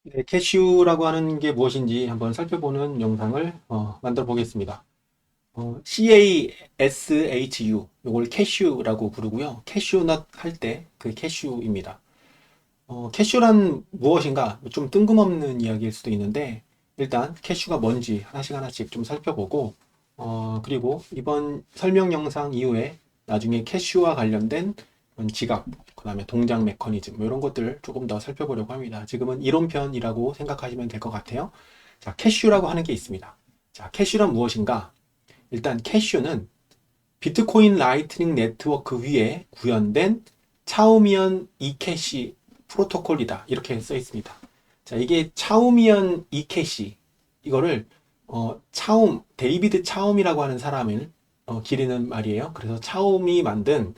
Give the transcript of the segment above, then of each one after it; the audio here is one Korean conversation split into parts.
네, 캐슈라고 하는 게 무엇인지 한번 살펴보는 영상을 만들어 보겠습니다. CASHU, 이걸 캐슈라고 부르고요. 캐슈넛 할 때 그 캐슈입니다. 캐슈란 무엇인가? 좀 뜬금없는 이야기일 수도 있는데, 일단 캐슈가 뭔지 하나씩 하나씩 좀 살펴보고, 그리고 이번 설명 영상 이후에 나중에 캐슈와 관련된 그런 지각, 그 다음에 동작 메커니즘, 뭐 이런 것들 조금 더 살펴보려고 합니다. 지금은 이론편이라고 생각하시면 될 것 같아요. 자, 캐슈라고 하는 게 있습니다. 자, 캐슈란 무엇인가? 일단 캐슈는 비트코인 라이트닝 네트워크 위에 구현된 차우미언 이캐시 프로토콜이다. 이렇게 써 있습니다. 자, 이게 차우미언 이캐시, 이거를 데이비드 차움이라고 하는 사람을 기리는 말이에요. 그래서 차움이 만든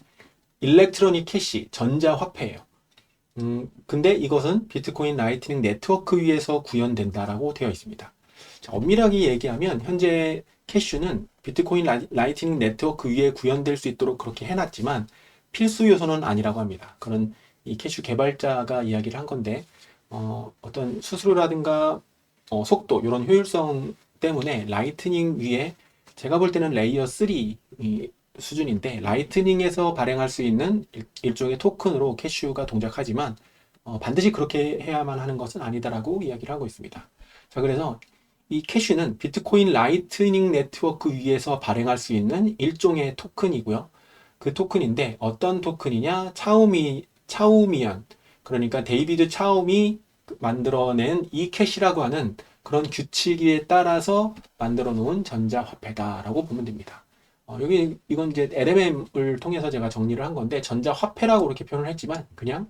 일렉트로닉 캐시, 전자화폐예요. 근데 이것은 비트코인 라이트닝 네트워크 위에서 구현된다라고 되어 있습니다. 자, 엄밀하게 얘기하면 현재 캐슈는 비트코인 라이트닝 네트워크 위에 구현될 수 있도록 그렇게 해놨지만 필수 요소는 아니라고 합니다. 그런 이 캐슈 개발자가 이야기를 한 건데 어떤 수수료라든가 속도 이런 효율성 때문에 라이트닝 위에 제가 볼 때는 레이어 3 수준인데 라이트닝에서 발행할 수 있는 일종의 토큰으로 캐슈가 동작하지만 반드시 그렇게 해야만 하는 것은 아니다라고 이야기를 하고 있습니다. 자, 그래서 이 캐슈는 비트코인 라이트닝 네트워크 위에서 발행할 수 있는 일종의 토큰이고요. 그 토큰인데 어떤 토큰이냐? 차우미언. 그러니까 데이비드 차움이 만들어낸 이 캐시라고 하는 그런 규칙에 따라서 만들어 놓은 전자화폐다라고 보면 됩니다. 여기 이건 이제 LMM을 통해서 제가 정리를 한 건데 전자화폐라고 이렇게 표현을 했지만 그냥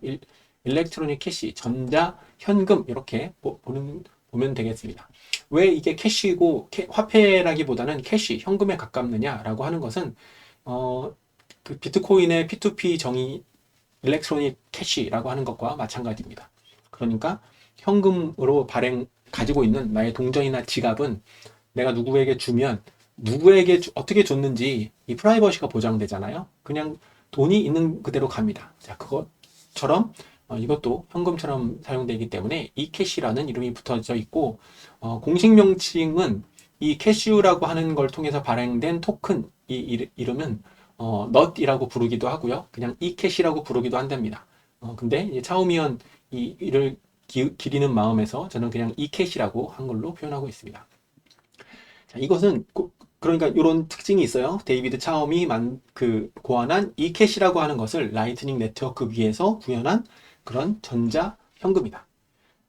일렉트로닉 캐시, 전자현금 이렇게 보면 되겠습니다. 왜 이게 캐시고 화폐라기보다는 캐시, 현금에 가깝느냐라고 하는 것은 어, 그 비트코인의 P2P 정의 일렉트로닉 캐시라고 하는 것과 마찬가지입니다. 그러니까 현금으로 가지고 있는 나의 동전이나 지갑은 내가 누구에게 주면 누구에게 어떻게 줬는지 이 프라이버시가 보장되잖아요. 그냥 돈이 있는 그대로 갑니다. 자, 그것처럼 이것도 현금처럼 사용되기 때문에 이 캐시라는 이름이 붙어져 있고 공식 명칭은 이 캐시라고 하는 걸 통해서 발행된 토큰 이 이름은 넛이라고 부르기도 하고요. 그냥 이캐시라고 부르기도 한답니다. 근데 이제 차오미언 이를 기리는 마음에서 저는 그냥 이캐시라고 한글로 표현하고 있습니다. 자, 이것은 그러니까 이런 특징이 있어요. 데이비드 차움이 고안한 이캐시라고 하는 것을 라이트닝 네트워크 위에서 구현한 그런 전자 현금이다.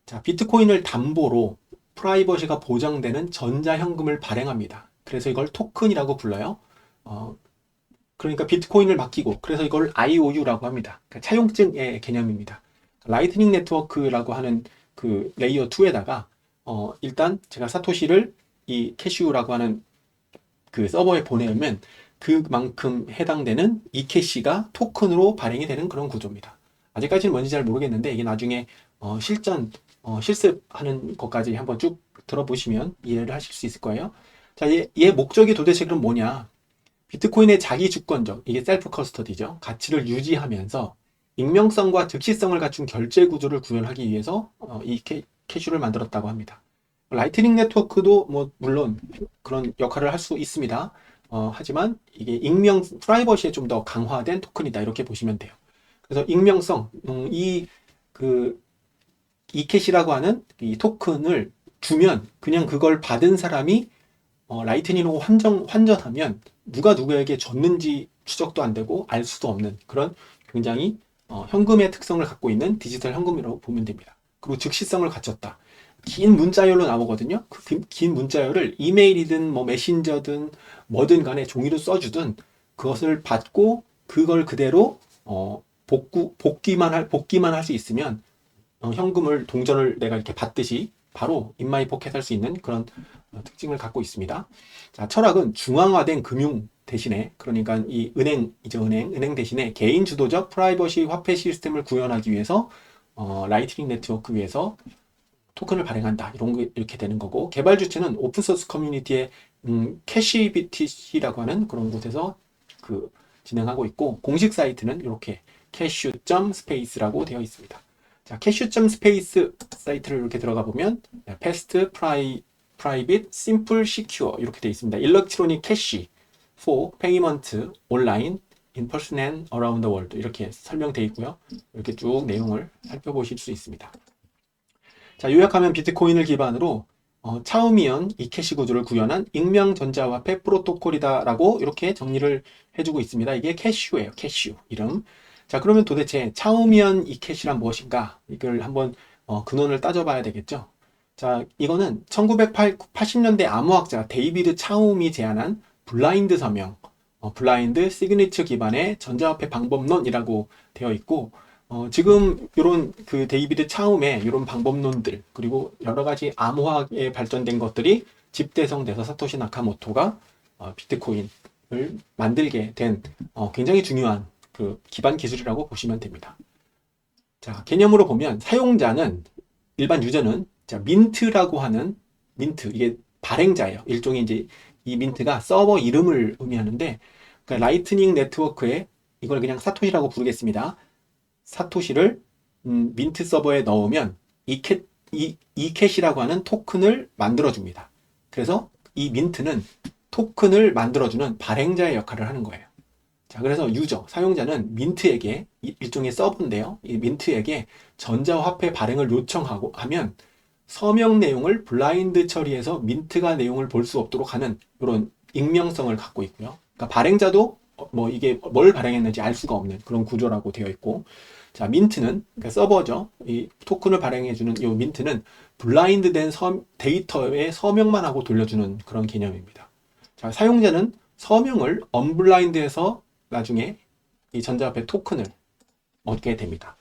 자, 비트코인을 담보로 프라이버시가 보장되는 전자 현금을 발행합니다. 그래서 이걸 토큰이라고 불러요. 어, 그러니까 비트코인을 맡기고 그래서 이걸 IOU라고 합니다. 그러니까 차용증의 개념입니다. 라이트닝 네트워크라고 하는 그 레이어 2에다가 일단 제가 사토시를 이 캐시우라고 하는 그 서버에 보내면 그만큼 해당되는 이 캐시가 토큰으로 발행이 되는 그런 구조입니다. 아직까지는 뭔지 잘 모르겠는데 이게 나중에 실습하는 것까지 한번 쭉 들어보시면 이해를 하실 수 있을 거예요. 자, 얘 목적이 도대체 그럼 뭐냐? 비트코인의 자기 주권적, 이게 셀프 커스터디죠. 가치를 유지하면서 익명성과 즉시성을 갖춘 결제 구조를 구현하기 위해서 이 캐슈를 만들었다고 합니다. 라이트닝 네트워크도 뭐 물론 그런 역할을 할 수 있습니다. 하지만 이게 프라이버시에 좀 더 강화된 토큰이다 이렇게 보시면 돼요. 그래서 익명성, 그 이캐시라고 하는 이 토큰을 주면 그냥 그걸 받은 사람이 라이트닝으로 환전하면 누가 누구에게 줬는지 추적도 안 되고 알 수도 없는 그런 굉장히 현금의 특성을 갖고 있는 디지털 현금이라고 보면 됩니다. 그리고 즉시성을 갖췄다. 긴 문자열로 나오거든요. 긴 문자열을 이메일이든 뭐 메신저든 뭐든 간에 종이로 써주든 그것을 받고 그걸 그대로 복기만 할 수 있으면 현금을 동전을 내가 이렇게 받듯이 바로 인마이 포켓 할 수 있는 그런 특징을 갖고 있습니다. 자, 철학은 중앙화된 금융 대신에 그러니까 이 은행이죠, 은행 대신에 개인 주도적 프라이버시 화폐 시스템을 구현하기 위해서 라이트닝 네트워크 위에서 토큰을 발행한다. 이렇게 되는 거고 개발 주체는 오픈소스 커뮤니티의 캐시비티라고 하는 그런 곳에서 진행하고 있고 공식 사이트는 이렇게 cashew.space라고 되어 있습니다. 자, 캐슈.스페이스 사이트를 이렇게 들어가 보면 fast, private, simple, secure 이렇게 되어 있습니다. Electronic cash for payment online, in person and around the world 이렇게 설명되어 있고요. 이렇게 쭉 내용을 살펴보실 수 있습니다. 자, 요약하면 비트코인을 기반으로 차우미연 이캐시 구조를 구현한 익명 전자화폐 프로토콜이다 라고 이렇게 정리를 해주고 있습니다. 이게 캐슈예요. 캐슈 이름. 자, 그러면 도대체 차우미연 이캐시란 무엇인가? 이걸 한번 근원을 따져봐야 되겠죠. 자, 이거는 1980년대 암호학자 데이비드 차움이 제안한 블라인드 서명, 블라인드 시그니처 기반의 전자화폐 방법론이라고 되어 있고, 지금 이런 그 데이비드 차움의 이런 방법론들 그리고 여러 가지 암호학에 발전된 것들이 집대성돼서 사토시 나카모토가 비트코인을 만들게 된 굉장히 중요한 그 기반 기술이라고 보시면 됩니다. 자, 개념으로 보면 사용자는 일반 유저는 자, 민트라고 하는 민트 이게 발행자예요. 일종의 이제 이 민트가 서버 이름을 의미하는데 그러니까 라이트닝 네트워크에 이걸 그냥 사토시라고 부르겠습니다. 사토시를 민트 서버에 넣으면 이캣이라고 하는 토큰을 만들어줍니다. 그래서 이 민트는 토큰을 만들어주는 발행자의 역할을 하는 거예요. 자, 그래서 유저, 사용자는 민트에게 일종의 서버인데요. 이 민트에게 전자화폐 발행을 요청하고 하면 서명 내용을 블라인드 처리해서 민트가 내용을 볼 수 없도록 하는 이런 익명성을 갖고 있고요. 그러니까 발행자도 뭐 이게 뭘 발행했는지 알 수가 없는 그런 구조라고 되어 있고, 자, 민트는 그러니까 서버죠. 이 토큰을 발행해주는 이 민트는 블라인드된 데이터에 서명만 하고 돌려주는 그런 개념입니다. 자, 사용자는 서명을 언블라인드해서 나중에 이 전자화폐 토큰을 얻게 됩니다.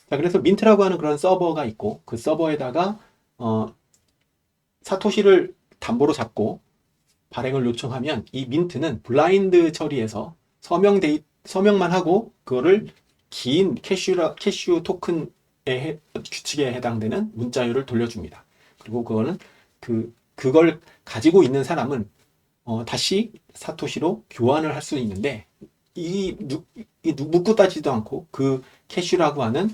자, 그래서 민트라고 하는 그런 서버가 있고 그 서버에다가 사토시를 담보로 잡고 발행을 요청하면 이 민트는 블라인드 처리해서 서명만 하고 그거를 긴 캐슈 토큰의 규칙에 해당되는 문자열을 돌려줍니다. 그리고 그거는 그걸 가지고 있는 사람은 다시 사토시로 교환을 할 수 있는데 묻고 따지도 않고 그 캐슈라고 하는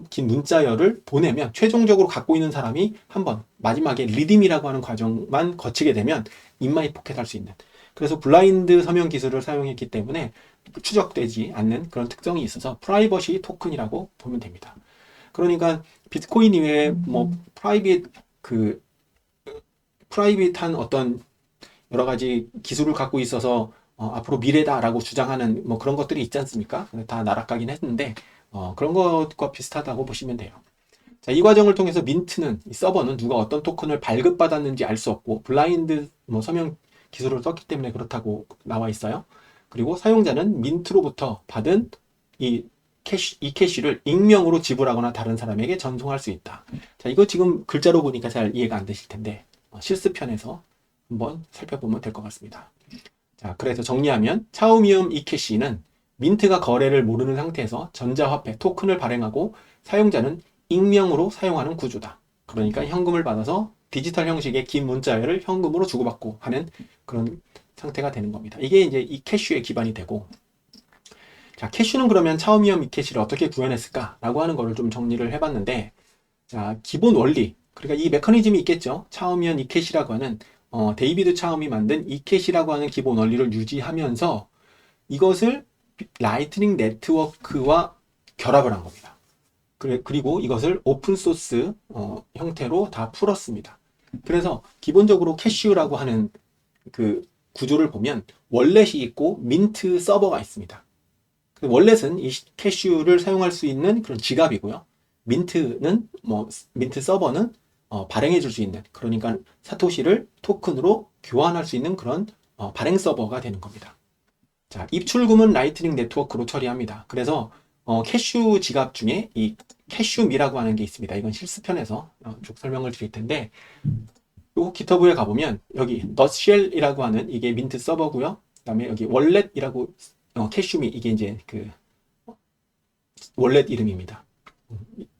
긴 문자열을 보내면 최종적으로 갖고 있는 사람이 한번 마지막에 리딤이라고 하는 과정만 거치게 되면 인마이 포켓할 수 있는, 그래서 블라인드 서명 기술을 사용했기 때문에 추적되지 않는 그런 특성이 있어서 프라이버시 토큰이라고 보면 됩니다. 그러니까 비트코인 이외에 뭐 프라이빗한 어떤 여러 가지 기술을 갖고 있어서 앞으로 미래다라고 주장하는 뭐 그런 것들이 있지 않습니까? 다 날아가긴 했는데 그런 것과 비슷하다고 보시면 돼요. 자, 이 과정을 통해서 민트는 이 서버는 누가 어떤 토큰을 발급받았는지 알 수 없고 블라인드 뭐 서명 기술을 썼기 때문에 그렇다고 나와 있어요. 그리고 사용자는 민트로부터 받은 이 캐시를 익명으로 지불하거나 다른 사람에게 전송할 수 있다. 자, 이거 지금 글자로 보니까 잘 이해가 안 되실 텐데 실습편에서 한번 살펴보면 될 것 같습니다. 자, 그래서 정리하면 차우미움 이캐시는 민트가 거래를 모르는 상태에서 전자화폐 토큰을 발행하고 사용자는 익명으로 사용하는 구조다. 그러니까 현금을 받아서 디지털 형식의 긴 문자열을 현금으로 주고받고 하는 그런 상태가 되는 겁니다. 이게 이제 이 캐슈의 기반이 되고, 자, 캐슈는 그러면 차우미움 이캐시를 어떻게 구현했을까라고 하는 거를 좀 정리를 해봤는데, 자, 기본 원리, 그러니까 이 메커니즘이 있겠죠. 차우미움 이캐시라고 하는 데이비드 차움이 만든 이캐시라고 하는 기본 원리를 유지하면서 이것을 라이트닝 네트워크와 결합을 한 겁니다. 그리고 이것을 오픈소스 형태로 다 풀었습니다. 그래서 기본적으로 캐슈라고 하는 그 구조를 보면 월렛이 있고 민트 서버가 있습니다. 월렛은 이 캐슈를 사용할 수 있는 그런 지갑이고요. 민트 서버는 발행해 줄 수 있는, 그러니까 사토시를 토큰으로 교환할 수 있는 그런 발행 서버가 되는 겁니다. 자, 입출금은 라이트닝 네트워크로 처리합니다. 그래서 캐슈 지갑 중에 이 캐슈미라고 하는 게 있습니다. 이건 실습편에서 쭉 설명을 드릴 텐데, 요 기터브에 가보면 여기 넛쉘이라고 하는 이게 민트 서버고요. 그다음에 여기 월렛이라고 캐슈미 이게 이제 그 월렛 이름입니다.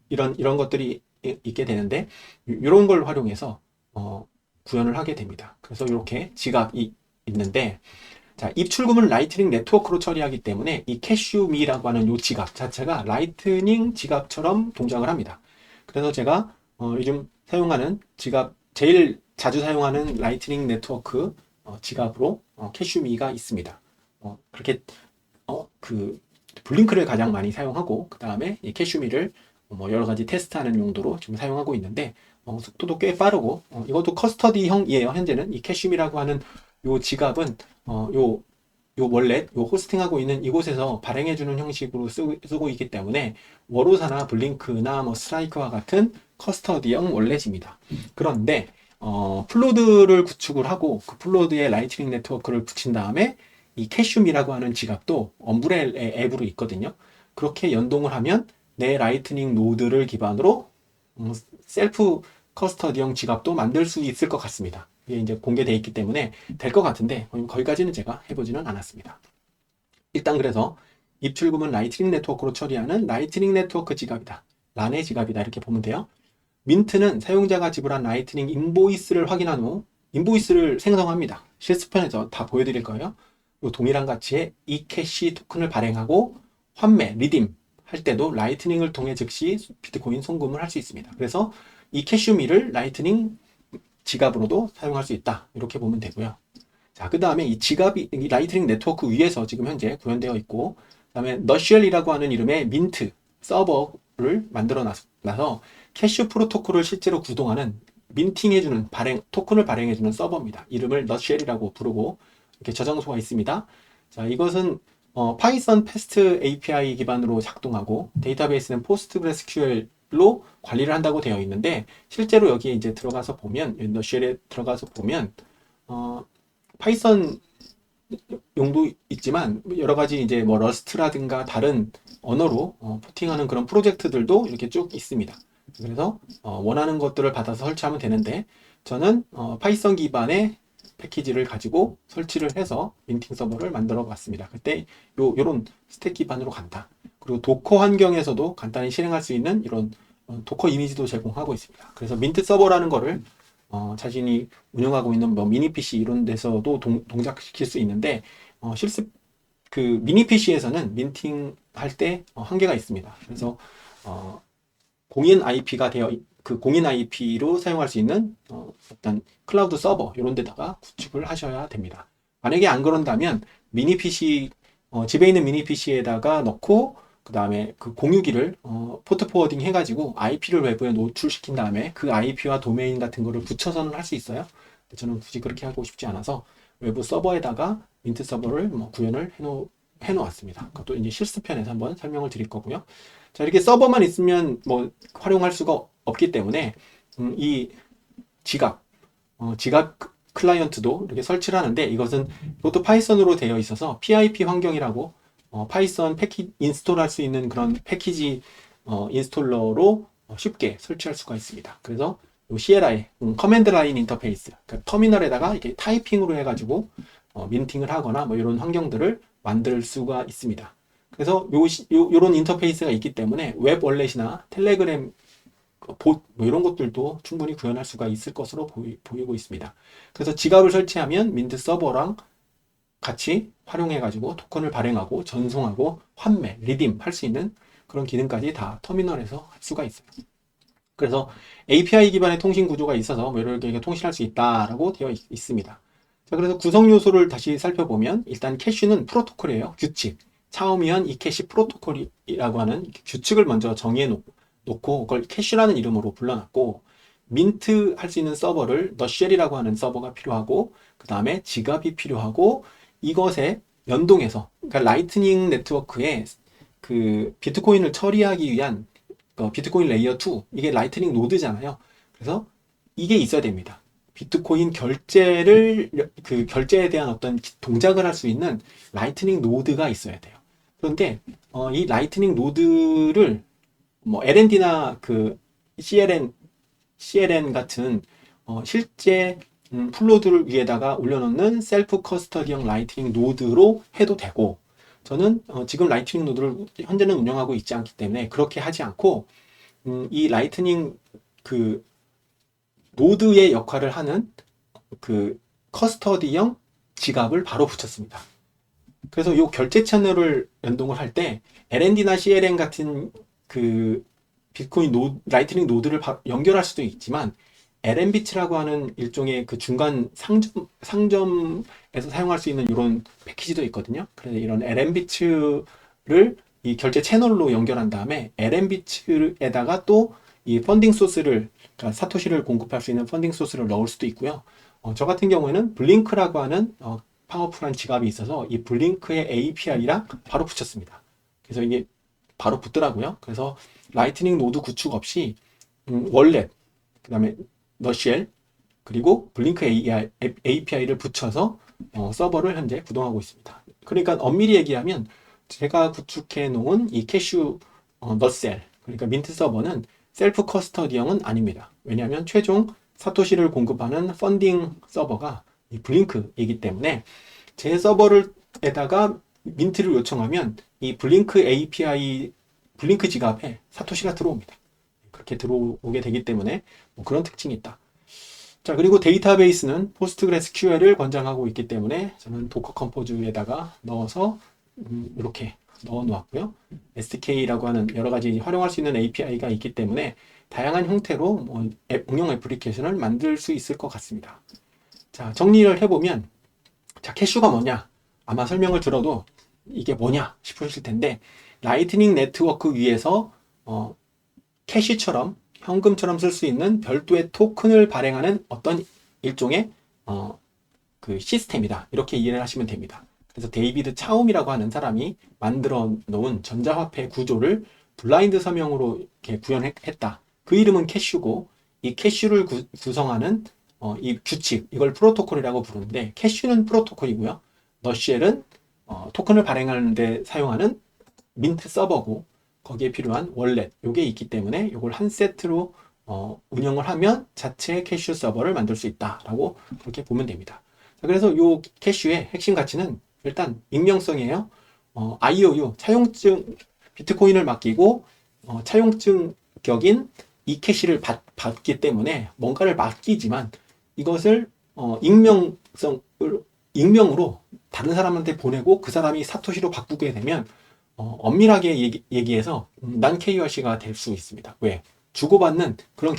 이런 것들이 있게 되는데 이런 걸 활용해서 구현을 하게 됩니다. 그래서 이렇게 지갑이 있는데, 자, 입출금은 라이트닝 네트워크로 처리하기 때문에 이 캐슈미라고 하는 이 지갑 자체가 라이트닝 지갑처럼 동작을 합니다. 그래서 제가 요즘 사용하는 지갑, 제일 자주 사용하는 라이트닝 네트워크 지갑으로 캐슈미가 있습니다. 그렇게 그 블링크를 가장 많이 사용하고 그 다음에 이 캐슈미를 뭐 여러 가지 테스트하는 용도로 지금 사용하고 있는데 속도도 꽤 빠르고 이것도 커스터디형이에요. 현재는 이 캐슈미라고 하는 요 지갑은 요 월렛, 요 호스팅하고 있는 이곳에서 발행해주는 형식으로 쓰고 있기 때문에 워로사나 블링크나 뭐 스트라이크와 같은 커스터디형 월렛입니다. 그런데 플로드를 구축을 하고 그 플로드에 라이트닝 네트워크를 붙인 다음에 이 캐슈미라고 하는 지갑도 엄브렐의 앱으로 있거든요. 그렇게 연동을 하면 내 라이트닝 노드를 기반으로 셀프 커스터디형 지갑도 만들 수 있을 것 같습니다. 이게 이제 공개되어 있기 때문에 될 것 같은데 거기까지는 제가 해보지는 않았습니다. 일단 그래서 입출금은 라이트닝 네트워크로 처리하는 라이트닝 네트워크 지갑이다. 란의 지갑이다. 이렇게 보면 돼요. 민트는 사용자가 지불한 라이트닝 인보이스를 확인한 후 인보이스를 생성합니다. 실습편에서 다 보여드릴 거예요. 동일한 가치의 e캐시 토큰을 발행하고 환매, 리딤 할 때도 라이트닝을 통해 즉시 비트코인 송금을 할 수 있습니다. 그래서 이 캐슈미를 라이트닝 지갑으로도 사용할 수 있다. 이렇게 보면 되고요. 자, 그 다음에 이 지갑이 이 라이트닝 네트워크 위에서 지금 현재 구현되어 있고, 그 다음에 너쉘이라고 하는 이름의 민트 서버를 만들어 놔서 캐슈 프로토콜을 실제로 구동하는 민팅해주는 토큰을 발행해주는 서버입니다. 이름을 너쉘이라고 부르고 이렇게 저장소가 있습니다. 자, 이것은 파이썬 패스트 API 기반으로 작동하고 데이터베이스는 포스트그레스QL로 관리를 한다고 되어 있는데 실제로 여기에 이제 들어가서 보면 너쉘에 들어가서 보면 파이썬 용도 있지만 여러 가지 이제 뭐 러스트라든가 다른 언어로 포팅하는 그런 프로젝트들도 이렇게 쭉 있습니다. 그래서 원하는 것들을 받아서 설치하면 되는데 저는 파이썬 기반의 패키지를 가지고 설치를 해서 민팅 서버를 만들어 봤습니다. 그때 요런 스택 기반으로 간다. 그리고 도커 환경에서도 간단히 실행할 수 있는 이런 도커 이미지도 제공하고 있습니다. 그래서 민트 서버라는 거를 자신이 운영하고 있는 뭐 미니 PC 이런 데서도 동작시킬 수 있는데 실습 그 미니 PC에서는 민팅 할 때 한계가 있습니다. 그래서 공인 IP가 그 공인 IP로 사용할 수 있는 어떤 클라우드 서버 이런 데다가 구축을 하셔야 됩니다. 만약에 안 그런다면 미니 PC 집에 있는 미니 PC에다가 넣고 그 다음에 그 공유기를 포트 포워딩 해가지고 IP를 외부에 노출시킨 다음에 그 IP와 도메인 같은 거를 붙여서는 할 수 있어요. 저는 굳이 그렇게 하고 싶지 않아서 외부 서버에다가 민트 서버를 구현을 해놓았습니다. 그것도 이제 실습편에서 한번 설명을 드릴 거고요. 자, 이렇게 서버만 있으면 뭐 활용할 수가 없기 때문에 이 지갑 클라이언트도 이렇게 설치를 하는데 이것도 파이썬으로 되어 있어서 PIP 환경이라고 파이썬 인스톨할 수 있는 그런 패키지 인스톨러로 쉽게 설치할 수가 있습니다. 그래서 CLI 커맨드 라인 인터페이스 그러니까 터미널에다가 이렇게 타이핑으로 해가지고 민팅을 하거나 뭐 이런 환경들을 만들 수가 있습니다. 그래서 요런 인터페이스가 있기 때문에 웹 월렛이나 텔레그램 봇 뭐 이런 것들도 충분히 구현할 수가 있을 것으로 보이고 있습니다. 그래서 지갑을 설치하면 민트 서버랑 같이 활용해가지고 토큰을 발행하고 전송하고 환매, 리딤 할 수 있는 그런 기능까지 다 터미널에서 할 수가 있어요. 그래서 API 기반의 통신 구조가 있어서 뭐 이렇게 통신할 수 있다라고 되어 있습니다. 자, 그래서 구성 요소를 다시 살펴보면 일단 캐시는 프로토콜이에요. 규칙. 차오미현 이 캐시 프로토콜이라고 하는 규칙을 먼저 정해 놓고 그걸 캐시라는 이름으로 불러놨고 민트 할 수 있는 서버를 너쉘이라고 하는 서버가 필요하고 그 다음에 지갑이 필요하고 이것에 연동해서 그러니까 라이트닝 네트워크에 그 비트코인을 처리하기 위한 비트코인 레이어 2 이게 라이트닝 노드잖아요. 그래서 이게 있어야 됩니다. 비트코인 그 결제에 대한 어떤 동작을 할 수 있는 라이트닝 노드가 있어야 돼요. 그런데 이 라이트닝 노드를 뭐 LND나 그 CLN 같은 실제 플로드를 위에다가 올려놓는 셀프 커스터디형 라이트닝 노드로 해도 되고 저는 지금 라이트닝 노드를 현재는 운영하고 있지 않기 때문에 그렇게 하지 않고 이 라이트닝 그 노드의 역할을 하는 그 커스터디형 지갑을 바로 붙였습니다. 그래서 이 결제 채널을 연동을 할 때 LND나 CLN 같은 그 비트코인 라이트닝 노드를 연결할 수도 있지만 LN비츠라고 하는 일종의 그 중간 상점에서 사용할 수 있는 이런 패키지도 있거든요. 그래서 이런 LN비츠를 이 결제 채널로 연결한 다음에 LN비츠에다가 또 이 펀딩 소스를, 그러니까 사토시를 공급할 수 있는 펀딩 소스를 넣을 수도 있고요. 저 같은 경우에는 블링크라고 하는 파워풀한 지갑이 있어서 이 블링크의 API랑 바로 붙였습니다. 그래서 이게 바로 붙더라고요. 그래서 라이트닝 노드 구축 없이 월렛, 그 다음에 너쉘, 그리고 블링크 API를 붙여서 서버를 현재 구동하고 있습니다. 그러니까 엄밀히 얘기하면 제가 구축해 놓은 이 캐슈 너셀, 그러니까 민트 서버는 셀프 커스터디형은 아닙니다. 왜냐하면 최종 사토시를 공급하는 펀딩 서버가 이 블링크이기 때문에 제 서버를에다가 민트를 요청하면 이 블링크 API, 블링크 지갑에 사토시가 들어옵니다. 그렇게 들어오게 되기 때문에 뭐 그런 특징이 있다. 자, 그리고 데이터베이스는 포스트그레스QL을 권장하고 있기 때문에 저는 도커 컴포즈에다가 넣어서 이렇게 넣어 놓았고요. SDK라고 하는 여러 가지 활용할 수 있는 API가 있기 때문에 다양한 형태로 뭐 응용 애플리케이션을 만들 수 있을 것 같습니다. 자, 정리를 해보면, 자, 캐슈가 뭐냐? 아마 설명을 들어도 이게 뭐냐 싶으실 텐데, 라이트닝 네트워크 위에서 캐시처럼 현금처럼 쓸 수 있는 별도의 토큰을 발행하는 어떤 일종의 그 시스템이다. 이렇게 이해를 하시면 됩니다. 그래서 데이비드 차움이라고 하는 사람이 만들어 놓은 전자화폐 구조를 블라인드 서명으로 이렇게 구현했다. 그 이름은 캐슈고, 이 캐슈를 구성하는 이 규칙, 이걸 프로토콜이라고 부르는데, 캐슈는 프로토콜이고요. 너쉘은 토큰을 발행하는데 사용하는 민트 서버고, 거기에 필요한 월렛, 요게 있기 때문에 요걸 한 세트로 운영을 하면 자체 캐슈 서버를 만들 수 있다라고 그렇게 보면 됩니다. 그래서 요 캐슈의 핵심 가치는 일단 익명성이에요. IOU, 차용증, 비트코인을 맡기고 차용증 격인 이 캐시를 받기 때문에 뭔가를 맡기지만 이것을 익명으로 다른 사람한테 보내고 그 사람이 사토시로 바꾸게 되면 엄밀하게 얘기해서 난 KYC가 될 수 있습니다. 왜? 주고받는 그런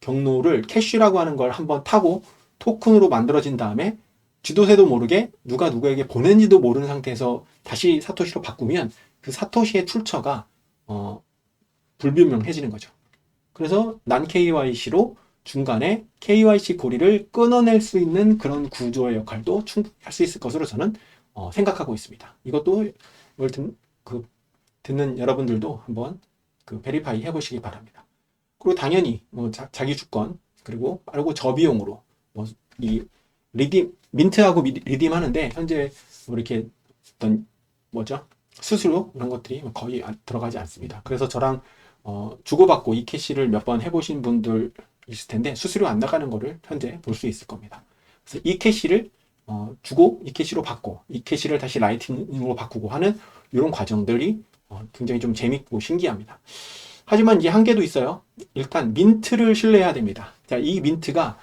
경로를 캐시라고 하는 걸 한번 타고 토큰으로 만들어진 다음에 지도새도 모르게 누가 누구에게 보낸지도 모르는 상태에서 다시 사토시로 바꾸면 그 사토시의 출처가 불분명해지는 거죠. 그래서 난 KYC로 중간에 KYC 고리를 끊어낼 수 있는 그런 구조의 역할도 충분히 할 수 있을 것으로 저는 생각하고 있습니다. 이것도 이걸 듣는 여러분들도 한번 그 베리파이 해보시기 바랍니다. 그리고 당연히 뭐 자기 주권, 그리고 빠르고 저비용으로 뭐 이 민트하고 리딤 하는데 현재 뭐 이렇게 어떤 뭐죠? 수수료 이런 것들이 거의 들어가지 않습니다. 그래서 저랑 주고받고 이 캐시를 몇 번 해보신 분들 있을 텐데 수수료 안 나가는 거를 현재 볼 수 있을 겁니다. 그래서 이 캐시를 주고 이 캐시로 받고 이 캐시를 다시 라이팅으로 바꾸고 하는 이런 과정들이 굉장히 좀 재밌고 신기합니다. 하지만 이제 한계도 있어요. 일단 민트를 신뢰해야 됩니다. 자, 이 민트가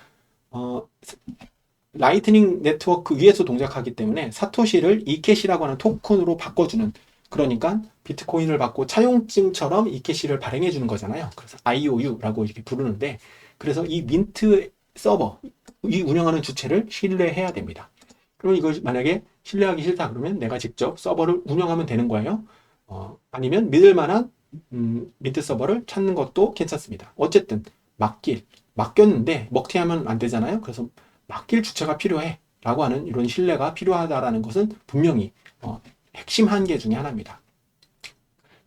라이트닝 네트워크 위에서 동작하기 때문에 사토시를 이캐시라고 하는 토큰으로 바꿔주는, 그러니까 비트코인을 받고 차용증처럼 이캐시를 발행해 주는 거잖아요. 그래서 IOU라고 이렇게 부르는데, 그래서 이 민트 서버, 이 운영하는 주체를 신뢰해야 됩니다. 그럼 이걸 만약에 신뢰하기 싫다 그러면 내가 직접 서버를 운영하면 되는 거예요. 아니면 믿을 만한 민트 서버를 찾는 것도 괜찮습니다. 어쨌든 맡겼는데 먹튀하면 안 되잖아요. 그래서 맡길 주체가 필요해 라고 하는 이런 신뢰가 필요하다라는 것은 분명히 핵심 한계 중에 하나입니다.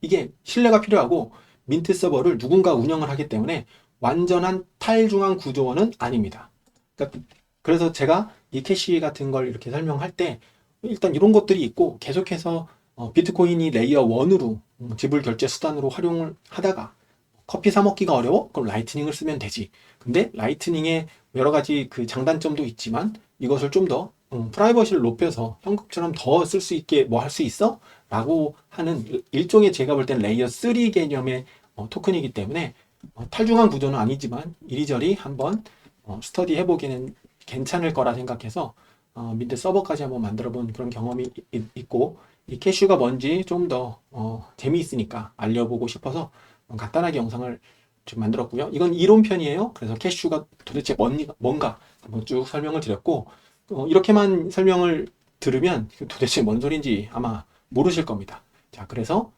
이게 신뢰가 필요하고 민트 서버를 누군가 운영을 하기 때문에 완전한 탈중앙 구조원은 아닙니다. 그러니까 그래서 제가 이 캐시 같은 걸 이렇게 설명할 때 일단 이런 것들이 있고, 계속해서 비트코인이 레이어 1으로 지불 결제 수단으로 활용을 하다가 커피 사 먹기가 어려워? 그럼 라이트닝을 쓰면 되지. 근데 라이트닝의 여러 가지 그 장단점도 있지만 이것을 좀 더 프라이버시를 높여서 현금처럼 더 쓸 수 있게 뭐 할 수 있어? 라고 하는 일종의 제가 볼 땐 레이어 3 개념의 토큰이기 때문에 탈중앙 구조는 아니지만 이리저리 한번 스터디 해보기는 괜찮을 거라 생각해서 밑에 서버까지 한번 만들어 본 그런 경험이 있고, 이 캐슈가 뭔지 좀 더 재미있으니까 알려보고 싶어서 간단하게 영상을 좀 만들었고요. 이건 이론편이에요. 그래서 캐슈가 도대체 뭔가 한번 쭉 설명을 드렸고, 이렇게만 설명을 들으면 도대체 뭔 소린지 아마 모르실 겁니다. 자, 그래서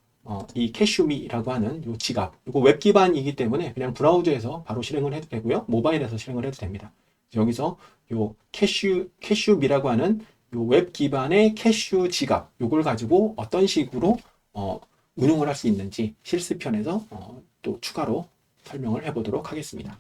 이 캐슈미라고 하는 이 지갑, 이거 웹 기반이기 때문에 그냥 브라우저에서 바로 실행을 해도 되고요. 모바일에서 실행을 해도 됩니다. 여기서 요 캐슈미라고 하는 요 웹 기반의 캐슈 지갑, 요걸 가지고 어떤 식으로 운용을 할 수 있는지 실습편에서 또 추가로 설명을 해보도록 하겠습니다.